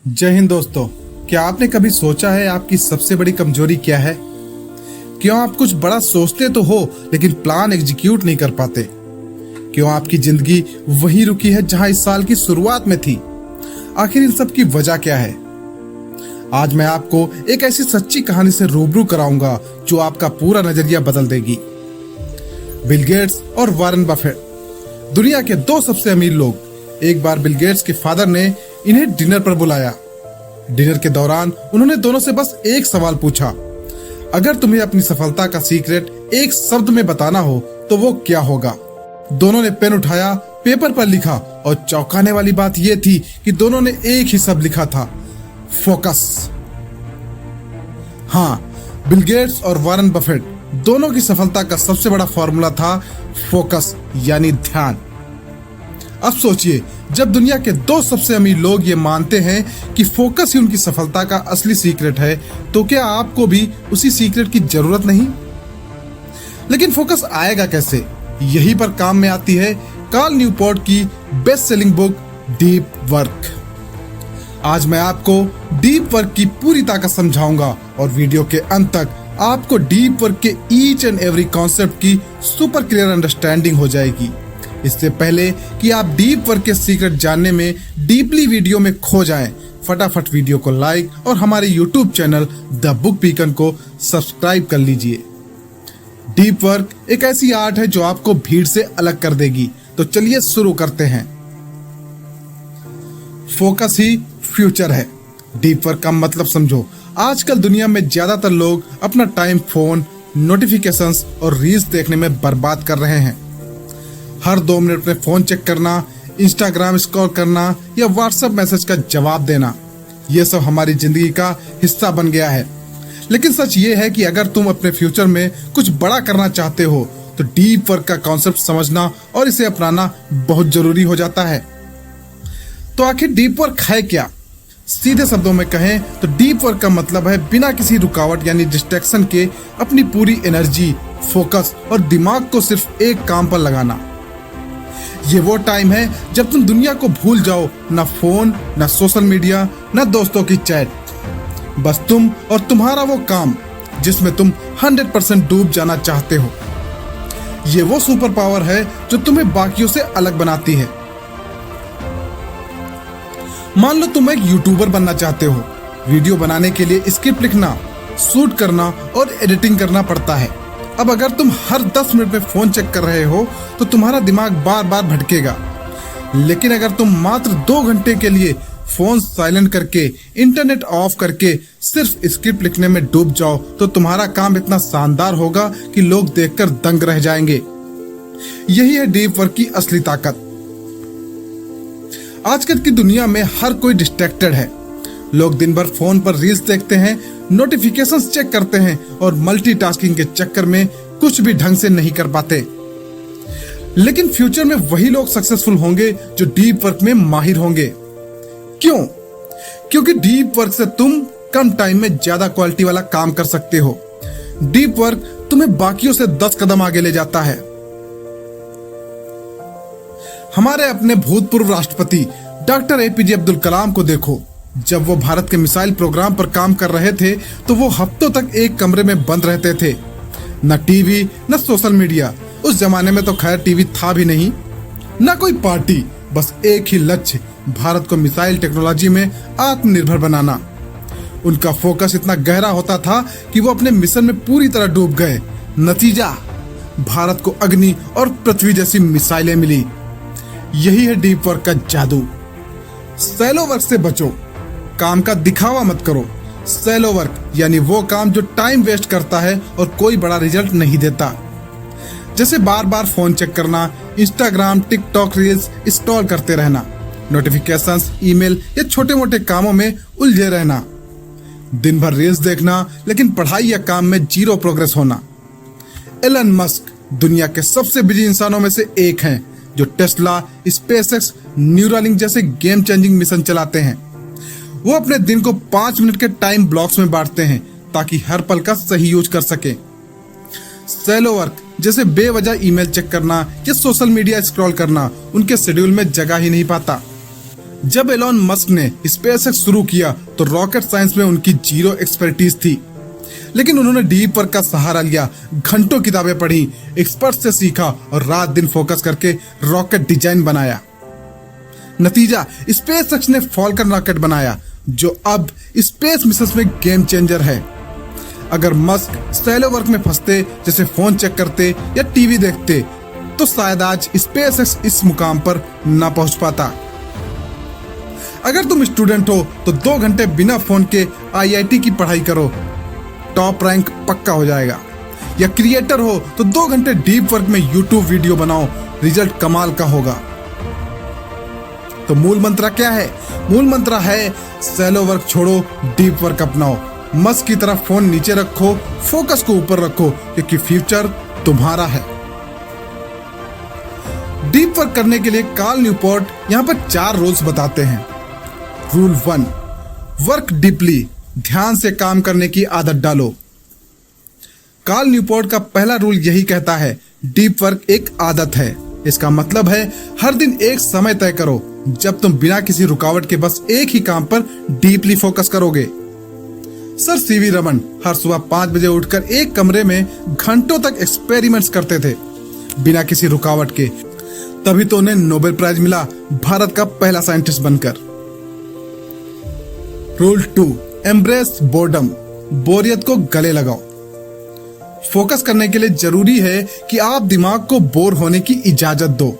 जय हिंद दोस्तों। क्या आपने कभी सोचा है आपकी सबसे बड़ी कमजोरी क्या है? क्यों आप कुछ बड़ा सोचते तो हो लेकिन प्लान एग्जीक्यूट नहीं कर पाते? क्यों आपकी जिंदगी वहीं रुकी है जहां इस साल की शुरुआत में थी? आखिर इन सब की वजह क्या है? आज मैं आपको एक ऐसी सच्ची कहानी से रूबरू कराऊंगा जो आपका पूरा नजरिया बदल देगी। बिल गेट्स और वॉरेन बफेट, दुनिया के दो सबसे अमीर लोग। एक बार बिल गेट्स के फादर ने इन्हें डिनर पर बुलाया। डिनर के दौरान उन्होंने दोनों से बस एक सवाल पूछा, अगर तुम्हें अपनी सफलता का सीक्रेट एक शब्द में बताना हो तो वो क्या होगा? दोनों ने पेन उठाया, पेपर पर लिखा और चौंकाने वाली बात यह थी कि दोनों ने एक ही शब्द लिखा था, फोकस। हाँ, बिल गेट्स और वॉरेन बफेट दोनों की सफलता का सबसे बड़ा फॉर्मूला था फोकस, यानी ध्यान। अब सोचिए, जब दुनिया के दो सबसे अमीर लोग ये मानते हैं कि फोकस ही उनकी सफलता का असली सीक्रेट है, तो क्या आपको भी उसी सीक्रेट की जरूरत नहीं? लेकिन फोकस आएगा कैसे? यहीं पर काम में आती है कार्ल न्यूपोर्ट की best selling book deep work. आज मैं आपको डीप वर्क की पूरी ताकत समझाऊंगा और वीडियो के अंत तक आपको डीप वर्क के ईच एंड एवरी कॉन्सेप्ट की सुपर क्लियर अंडरस्टैंडिंग हो जाएगी। इससे पहले कि आप डीप वर्क के सीक्रेट जानने में डीपली वीडियो में खो जाएं, फटाफट वीडियो को लाइक और हमारे YouTube channel the book beacon को सब्सक्राइब कर लीजिए। डीप वर्क एक ऐसी आर्ट है जो आपको भीड़ से अलग कर देगी। तो चलिए शुरू करते हैं। फोकस ही फ्यूचर है। डीप वर्क का मतलब समझो। आजकल दुनिया में ज्यादातर लोग अपना टाइम फोन, नोटिफिकेशंस और रील्स देखने में बर्बाद कर रहे हैं। हर 2 मिनट में फोन चेक करना, इंस्टाग्राम स्क्रॉल करना या व्हाट्सएप मैसेज का जवाब देना, ये सब हमारी जिंदगी का हिस्सा बन गया है। लेकिन सच ये है कि अगर तुम अपने फ्यूचर में कुछ बड़ा करना चाहते हो तो डीप वर्क का कॉन्सेप्ट समझना और इसे अपनाना बहुत जरूरी हो जाता है। तो आखिर डीप वर्क है क्या? सीधे शब्दों में कहें तो डीप वर्क का मतलब है बिना किसी रुकावट यानी डिस्ट्रैक्शन के अपनी पूरी एनर्जी, फोकस और दिमाग को सिर्फ एक काम पर लगाना। ये वो टाइम है जब तुम दुनिया को भूल जाओ, ना फोन, ना सोशल मीडिया, ना दोस्तों की चैट, बस तुम और तुम्हारा वो काम जिसमें तुम 100% डूब जाना चाहते हो। ये वो सुपर पावर है जो तुम्हें बाकियों से अलग बनाती है। मान लो तुम एक यूट्यूबर बनना चाहते हो। वीडियो बनाने के लिए स्क्रिप्ट लिखना, शूट करना और एडिटिंग करना पड़ता है। अब अगर तुम हर 10 मिनट में फोन चेक कर रहे हो तो तुम्हारा दिमाग बार बार भटकेगा। लेकिन अगर तुम मात्र 2 घंटे के लिए फोन साइलेंट करके, इंटरनेट ऑफ करके सिर्फ स्क्रिप्ट लिखने में डूब जाओ तो तुम्हारा काम इतना शानदार होगा कि लोग देखकर दंग रह जाएंगे। यही है डीप वर्क की असली ताकत। आजकल की दुनिया में हर कोई डिस्ट्रैक्टेड है। लोग दिन भर फोन पर रील्स देखते हैं, नोटिफिकेशंस चेक करते हैं और मल्टीटास्किंग के चक्कर में कुछ भी ढंग से नहीं कर पाते। लेकिन फ्यूचर में वही लोग सक्सेसफुल होंगे जो डीप वर्क में माहिर होंगे। क्यों? क्योंकि डीप वर्क से तुम कम टाइम में ज्यादा क्वालिटी वाला काम कर सकते हो। डीप वर्क तुम्हें बाकियों से 10 कदम आगे ले जाता है। हमारे अपने भूतपूर्व राष्ट्रपति डॉक्टर एपीजे अब्दुल कलाम को देखो। जब वो भारत के मिसाइल प्रोग्राम पर काम कर रहे थे तो वो हफ्तों तक एक कमरे में बंद रहते थे। न टीवी, न सोशल मीडिया। उस जमाने में तो खैर टीवी था भी नहीं, न कोई पार्टी, बस एक ही लक्ष्य, भारत को मिसाइल टेक्नोलॉजी में आत्मनिर्भर बनाना। उनका फोकस इतना गहरा होता था कि वो अपने मिशन में पूरी तरह डूब गए। नतीजा, भारत को अग्नि और पृथ्वी जैसी मिसाइलें मिली। यही है डीप वर्क का जादू। शैलो वर्क से बचो, काम का दिखावा मत करो। शैलो वर्क यानी वो काम जो टाइम वेस्ट करता है और कोई बड़ा रिजल्ट नहीं देता। जैसे बार बार फोन चेक करना, इंस्टाग्राम, टिकटॉक रील्स स्क्रॉल करते रहना, नोटिफिकेशंस, ईमेल या छोटे मोटे कामों में उलझे रहना, दिन भर रील्स देखना लेकिन पढ़ाई या काम में जीरो प्रोग्रेस होना। एलन मस्क दुनिया के सबसे बिजी इंसानों में से एक हैं, जो टेस्ला, स्पेसएक्स, न्यूरालिंक जैसे गेम चेंजिंग मिशन चलाते हैं। वो अपने दिन को 5 मिनट के टाइम ब्लॉक्स में बांटते हैं ताकि हर पल का सही यूज कर सके। शैलो वर्क जैसे बेवजह ईमेल चेक करना या सोशल मीडिया स्क्रॉल करना उनके शेड्यूल में जगह ही नहीं पाता। जब एलोन मस्क ने स्पेसएक्स शुरू किया तो रॉकेट साइंस में उनकी जीरो एक्सपर्टीज थी, लेकिन उन्होंने डीप वर्क का सहारा लिया, घंटों किताबें पढ़ी, एक्सपर्ट से सीखा और रात दिन फोकस करके रॉकेट डिजाइन बनाया। नतीजा, स्पेसएक्स ने फॉल्कन रॉकेट बनाया जो अब स्पेस मिशन में गेम चेंजर है। अगर मस्क शैलो वर्क में फंसते, जैसे फोन चेक करते या टीवी देखते, तो शायद आज स्पेसएक्स इस मुकाम पर ना पहुंच पाता। अगर तुम स्टूडेंट हो तो 2 घंटे बिना फोन के आईआईटी की पढ़ाई करो, टॉप रैंक पक्का हो जाएगा। या क्रिएटर हो तो 2 घंटे डीप वर्क में यूट्यूब वीडियो बनाओ, रिजल्ट कमाल का होगा। तो मूल मंत्र क्या है? मूल मंत्र है शैलो वर्क छोड़ो, डीप वर्क अपनाओ। मस्क की तरह फोन नीचे रखो, फोकस को ऊपर रखो, क्योंकि फ्यूचर तुम्हारा है। डीप वर्क करने के लिए कार्ल न्यूपोर्ट यहाँ पर 4 रूल्स बताते हैं। रूल 1, वर्क डीपली, ध्यान से काम करने की आदत डालो। कार्ल न्यूपोर्ट का पहला रूल यही कहता है, डीप वर्क एक आदत है। इसका मतलब है हर दिन एक समय तय करो जब तुम बिना किसी रुकावट के बस एक ही काम पर डीपली फोकस करोगे। सर सीवी रमन हर सुबह 5 बजे उठकर एक कमरे में घंटों तक एक्सपेरिमेंट्स करते थे बिना किसी रुकावट के, तभी तो उन्हें नोबेल प्राइज मिला, भारत का पहला साइंटिस्ट बनकर। रूल 2, एम्ब्रेस बोर्डम, बोरियत को गले लगाओ। फोकस करने के लिए जरूरी है कि आप दिमाग को बोर होने की इजाजत दो।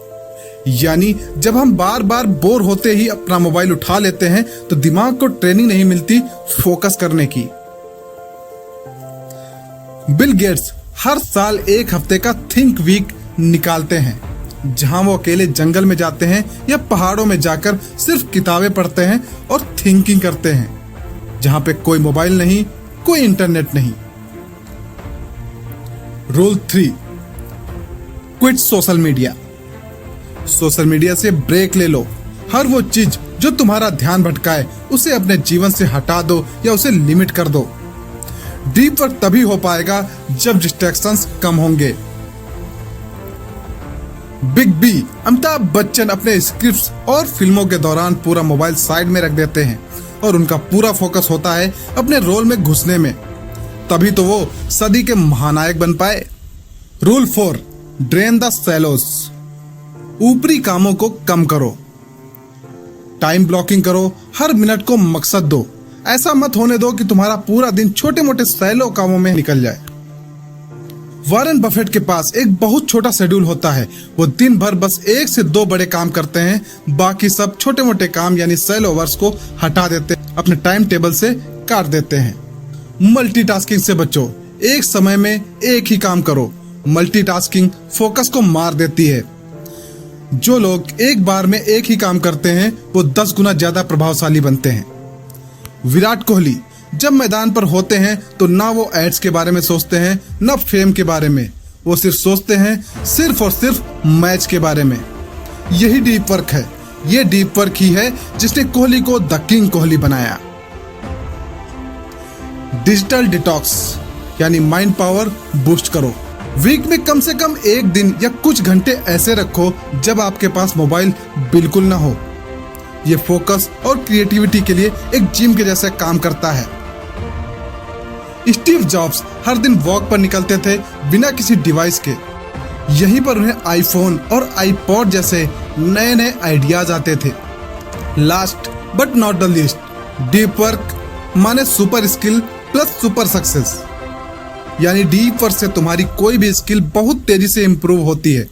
यानी जब हम बार बार बोर होते ही अपना मोबाइल उठा लेते हैं तो दिमाग को ट्रेनिंग नहीं मिलती फोकस करने की। बिल गेट्स हर साल 1 हफ्ते का थिंक वीक निकालते हैं, जहां वो अकेले जंगल में जाते हैं या पहाड़ों में जाकर सिर्फ किताबें पढ़ते हैं और थिंकिंग करते हैं, जहां पे कोई मोबाइल नहीं, कोई इंटरनेट नहीं। Rule 3, quit social media. Social media से ब्रेक ले लो। हर वो चीज जो तुम्हारा ध्यान भटकाए उसे अपने जीवन से हटा दो या उसे लिमिट कर दो। डीप वर्क तभी हो पाएगा जब डिस्ट्रैक्शंस कम होंगे। बिग बी अमिताभ बच्चन अपने स्क्रिप्ट्स और फिल्मों के दौरान पूरा मोबाइल साइड में रख देते हैं और उनका पूरा फोकस होता है अपने रोल में घुसने में, तभी तो वो सदी के महानायक बन पाए। रूल 4, ड्रेन द शैलोस, ऊपरी कामों को कम करो, टाइम ब्लॉकिंग करो, हर मिनट को मकसद दो। ऐसा मत होने दो कि तुम्हारा पूरा दिन छोटे मोटे शैलो कामों में निकल जाए। वॉरेन बफेट के पास एक बहुत छोटा शेड्यूल होता है, वो दिन भर बस 1 से 2 बड़े काम करते हैं, बाकी सब छोटे मोटे काम यानी शैलो वर्क्स को हटा देते, अपने टाइम टेबल से काट देते हैं। मल्टीटास्किंग से बचो, एक समय में एक ही काम करो। मल्टीटास्किंग फोकस को मार देती है। जो लोग एक बार में एक ही काम करते हैं वो 10 गुना ज्यादा प्रभावशाली बनते हैं। विराट कोहली जब मैदान पर होते हैं तो ना वो एड्स के बारे में सोचते हैं ना फेम के बारे में, वो सिर्फ सोचते हैं सिर्फ और सिर्फ मैच के बारे में। यही डीप वर्क है। ये डीप वर्क ही है जिसने कोहली को द किंग कोहली बनाया। डिजिटल डिटॉक्स यानी माइंड पावर बूस्ट करो। वीक में कम से कम 1 दिन या कुछ घंटे ऐसे रखो जब आपके पास मोबाइल बिल्कुल ना हो। ये फोकस और क्रिएटिविटी के लिए एक जिम के जैसे काम करता है। स्टीव जॉब्स हर दिन वॉक पर निकलते थे बिना किसी डिवाइस के। यहीं पर उन्हें आईफोन और आईपॉड जैसे नए नए आइडियाज आते थे। Last but not the least, deep work माने super skill plus super success. यानी डीप वर्क से तुम्हारी कोई भी स्किल बहुत तेजी से इंप्रूव होती है,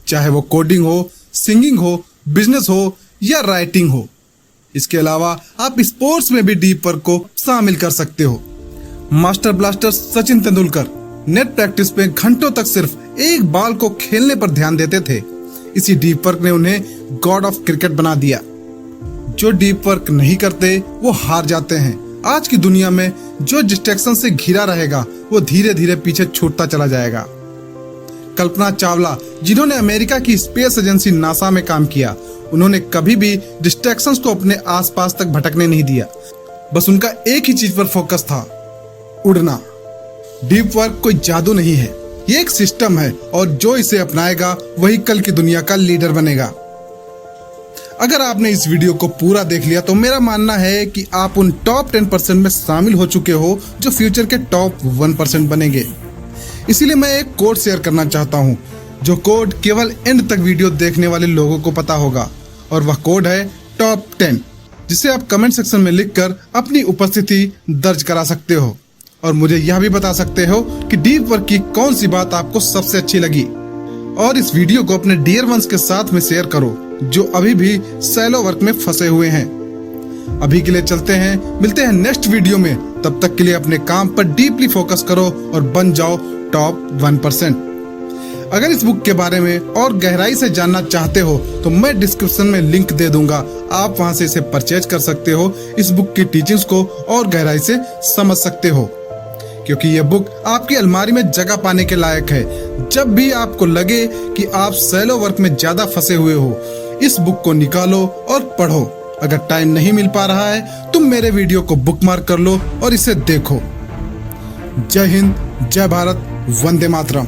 चाहे वो कोडिंग हो, सिंगिंग हो, बिजनेस हो या राइटिंग हो। इसके अलावा आप स्पोर्ट्स में भी डीप वर्क को शामिल कर सकते हो। Master blaster Sachin Tendulkar net practice में घंटों तक सिर्फ एक बॉल को खेलने पर ध्यान देते थे। इसी डीप वर्क ने उन्हें गॉड ऑफ क्रिकेट बना दिया। जो डीप वर्क नहीं करते वो हार जाते हैं। आज की दुनिया में जो डिस्ट्रैक्शन से घिरा रहेगा वो धीरे धीरे पीछे छूटता चला जाएगा। कल्पना चावला जिन्होंने अमेरिका की स्पेस एजेंसी नासा में काम किया, उन्होंने कभी भी डिस्ट्रैक्शंस को अपने आसपास तक भटकने नहीं दिया। बस उनका एक ही चीज पर फोकस था, उड़ना। डीप वर्क कोई जादू नहीं है, ये एक सिस्टम है और जो इसे अपनाएगा वही कल की दुनिया का लीडर बनेगा। अगर आपने इस वीडियो को पूरा देख लिया तो मेरा मानना है कि आप उन टॉप 10% में शामिल हो चुके हो जो फ्यूचर के टॉप 1% बनेंगे। इसीलिए मैं एक कोड शेयर करना चाहता हूँ, जो कोड केवल एंड तक वीडियो देखने वाले लोगों को पता होगा, और वह कोड है टॉप 10, जिसे आप कमेंट सेक्शन में लिखकर अपनी उपस्थिति दर्ज करा सकते हो और मुझे यह भी बता सकते हो कि डीप वर्क की कौन सी बात आपको सबसे अच्छी लगी। और इस वीडियो को अपने डियर वंस के साथ में शेयर करो जो अभी भी शैलो वर्क में फंसे हुए हैं। अभी के लिए चलते हैं, मिलते हैं नेक्स्ट वीडियो में। तब तक के लिए अपने काम पर डीपली फोकस करो और बन जाओ टॉप 1%। अगर इस बुक के बारे में और गहराई से जानना चाहते हो तो मैं डिस्क्रिप्शन में लिंक दे दूंगा, आप वहां से इसे परचेज कर सकते हो। इस बुक की टीचिंग्स को और गहराई से समझ सकते हो, क्योंकि यह बुक आपकी अलमारी में जगह पाने के लायक है। जब भी आपको लगे कि आप शैलो वर्क में ज्यादा फंसे हुए हो, इस बुक को निकालो और पढ़ो। अगर टाइम नहीं मिल पा रहा है, तुम मेरे वीडियो को बुकमार्क कर लो और इसे देखो। जय हिंद, जय भारत, वंदे मातरम।